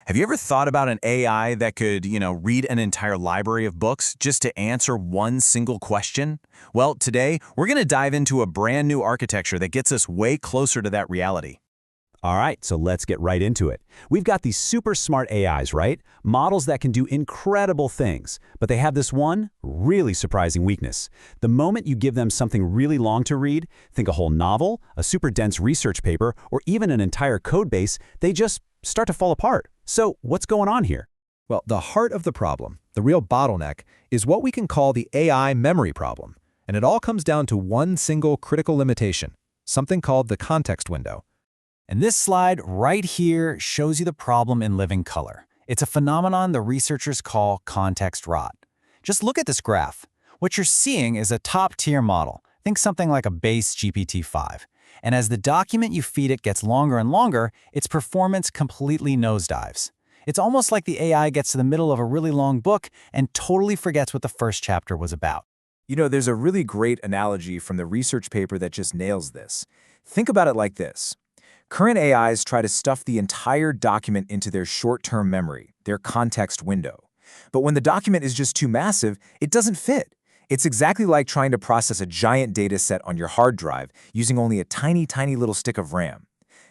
Have you ever thought about an AI that could, read an entire library of books just to answer one single question? Well, today, we're going to dive into a brand new architecture that gets us way closer to that reality. All right, so let's get right into it. We've got these super smart AIs, right? Models that can do incredible things, but they have this one really surprising weakness. The moment you give them something really long to read, think a whole novel, a super dense research paper, or even an entire code base, they just start to fall apart. So what's going on here? Well, the heart of the problem, the real bottleneck, is what we can call the AI memory problem. And it all comes down to one single critical limitation, something called the context window. And this slide right here shows you the problem in living color. It's a phenomenon the researchers call context rot. Just look at this graph. What you're seeing is a top-tier model. Think something like a base GPT-5. And as the document you feed it gets longer and longer, its performance completely nosedives. It's almost like the AI gets to the middle of a really long book and totally forgets what the first chapter was about. There's a really great analogy from the research paper that just nails this. Think about it like this. Current AIs try to stuff the entire document into their short-term memory, their context window. But when the document is just too massive, it doesn't fit. It's exactly like trying to process a giant data set on your hard drive using only a tiny, tiny little stick of RAM.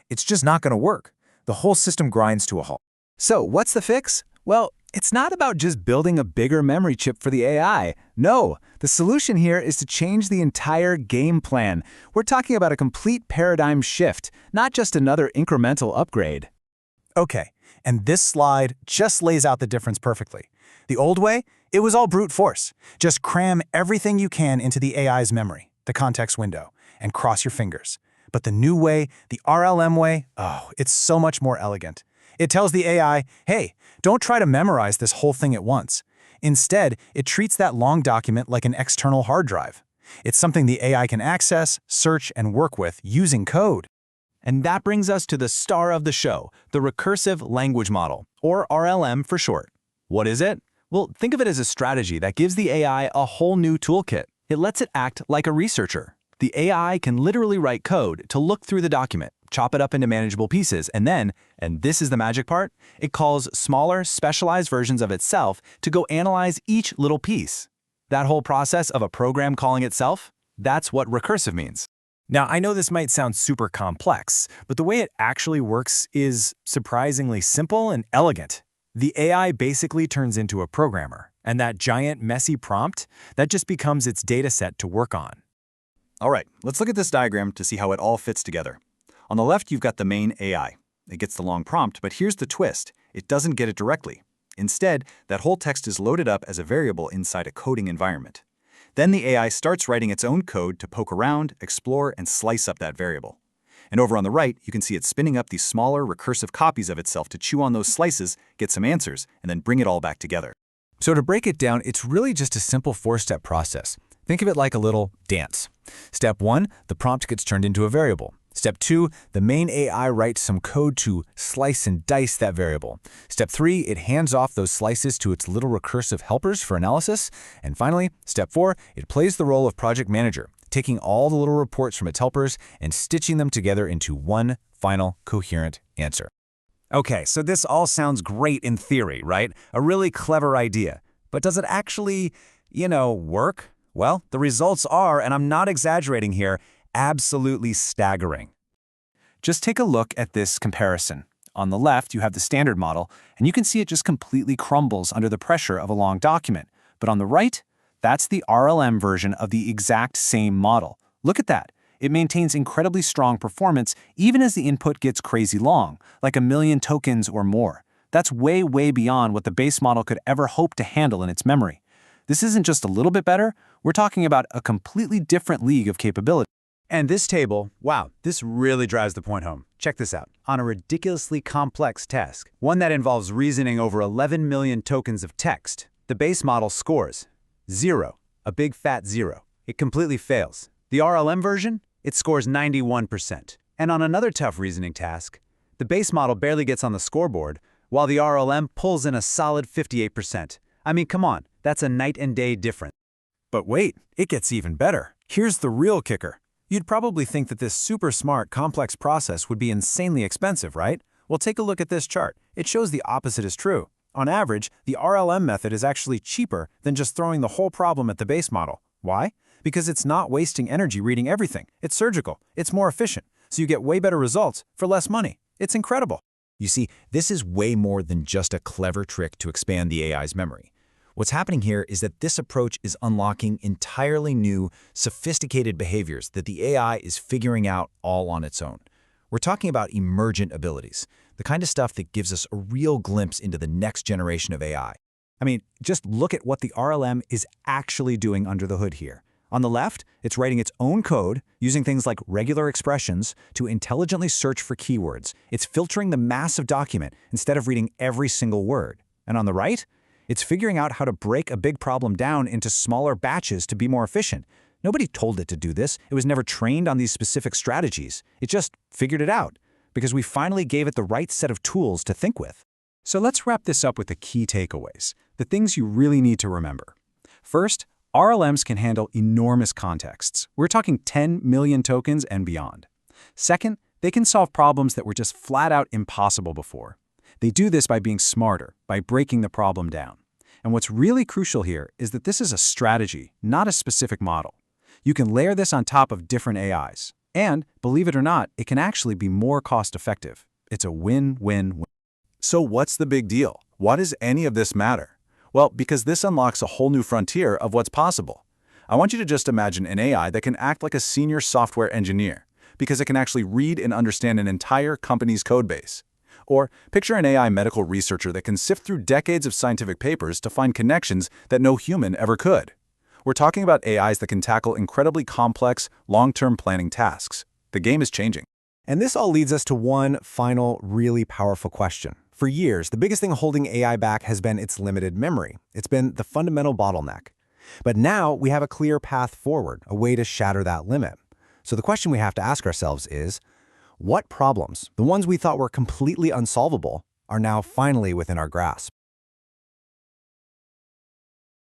It's just not going to work. The whole system grinds to a halt. So what's the fix? Well, it's not about just building a bigger memory chip for the AI. No, the solution here is to change the entire game plan. We're talking about a complete paradigm shift, not just another incremental upgrade. Okay, and this slide just lays out the difference perfectly. The old way, it was all brute force. Just cram everything you can into the AI's memory, the context window, and cross your fingers. But the new way, the RLM way, it's so much more elegant. It tells the AI, hey, don't try to memorize this whole thing at once. Instead, it treats that long document like an external hard drive. It's something the AI can access, search, and work with using code. And that brings us to the star of the show, the recursive language model, or RLM for short. What is it? Well, think of it as a strategy that gives the AI a whole new toolkit. It lets it act like a researcher. The AI can literally write code to look through the document, chop it up into manageable pieces, and then, and this is the magic part, it calls smaller, specialized versions of itself to go analyze each little piece. That whole process of a program calling itself, that's what recursive means. Now, I know this might sound super complex, but the way it actually works is surprisingly simple and elegant. The AI basically turns into a programmer, and that giant, messy prompt, that just becomes its data set to work on. All right, let's look at this diagram to see how it all fits together. On the left, you've got the main AI. It gets the long prompt, but here's the twist. It doesn't get it directly. Instead, that whole text is loaded up as a variable inside a coding environment. Then the AI starts writing its own code to poke around, explore, and slice up that variable. And over on the right, you can see it spinning up these smaller, recursive copies of itself to chew on those slices, get some answers, and then bring it all back together. So to break it down, it's really just a simple four-step process. Think of it like a little dance. Step 1, the prompt gets turned into a variable. Step 2, the main AI writes some code to slice and dice that variable. Step 3, it hands off those slices to its little recursive helpers for analysis. And finally, Step 4, it plays the role of project manager, taking all the little reports from its helpers and stitching them together into one final coherent answer. Okay, so this all sounds great in theory, right? A really clever idea. But does it actually, work? Well, the results are, and I'm not exaggerating here, absolutely staggering. Just take a look at this comparison. On the left, you have the standard model, and you can see it just completely crumbles under the pressure of a long document. But on the right, that's the RLM version of the exact same model. Look at that. It maintains incredibly strong performance even as the input gets crazy long, like 1 million tokens or more. That's way, way beyond what the base model could ever hope to handle in its memory. This isn't just a little bit better, we're talking about a completely different league of capability. And this table, wow, this really drives the point home. Check this out. On a ridiculously complex task, one that involves reasoning over 11 million tokens of text, the base model scores 0, a big fat 0. It completely fails. The RLM version, it scores 91%. And on another tough reasoning task, the base model barely gets on the scoreboard, while the RLM pulls in a solid 58%. I mean, come on, that's a night and day difference. But wait, it gets even better. Here's the real kicker. You'd probably think that this super smart, complex process would be insanely expensive, right? Well, take a look at this chart. It shows the opposite is true. On average, the RLM method is actually cheaper than just throwing the whole problem at the base model. Why? Because it's not wasting energy reading everything. It's surgical. It's more efficient. So you get way better results for less money. It's incredible. You see, this is way more than just a clever trick to expand the AI's memory. What's happening here is that this approach is unlocking entirely new, sophisticated behaviors that the AI is figuring out all on its own. We're talking about emergent abilities, the kind of stuff that gives us a real glimpse into the next generation of AI. I mean, just look at what the RLM is actually doing under the hood here. On the left, it's writing its own code, using things like regular expressions to intelligently search for keywords. It's filtering the massive document instead of reading every single word. And on the right, it's figuring out how to break a big problem down into smaller batches to be more efficient. Nobody told it to do this. It was never trained on these specific strategies. It just figured it out because we finally gave it the right set of tools to think with. So let's wrap this up with the key takeaways, the things you really need to remember. First, RLMs can handle enormous contexts. We're talking 10 million tokens and beyond. Second, they can solve problems that were just flat out impossible before. They do this by being smarter, by breaking the problem down. And what's really crucial here is that this is a strategy, not a specific model. You can layer this on top of different AIs. And, believe it or not, it can actually be more cost-effective. It's a win-win-win. So what's the big deal? Why does any of this matter? Well, because this unlocks a whole new frontier of what's possible. I want you to just imagine an AI that can act like a senior software engineer, because it can actually read and understand an entire company's code base. Or picture an AI medical researcher that can sift through decades of scientific papers to find connections that no human ever could. We're talking about AIs that can tackle incredibly complex, long-term planning tasks. The game is changing. And this all leads us to one final, really powerful question. For years, the biggest thing holding AI back has been its limited memory. It's been the fundamental bottleneck. But now we have a clear path forward, a way to shatter that limit. So the question we have to ask ourselves is, what problems, the ones we thought were completely unsolvable, are now finally within our grasp?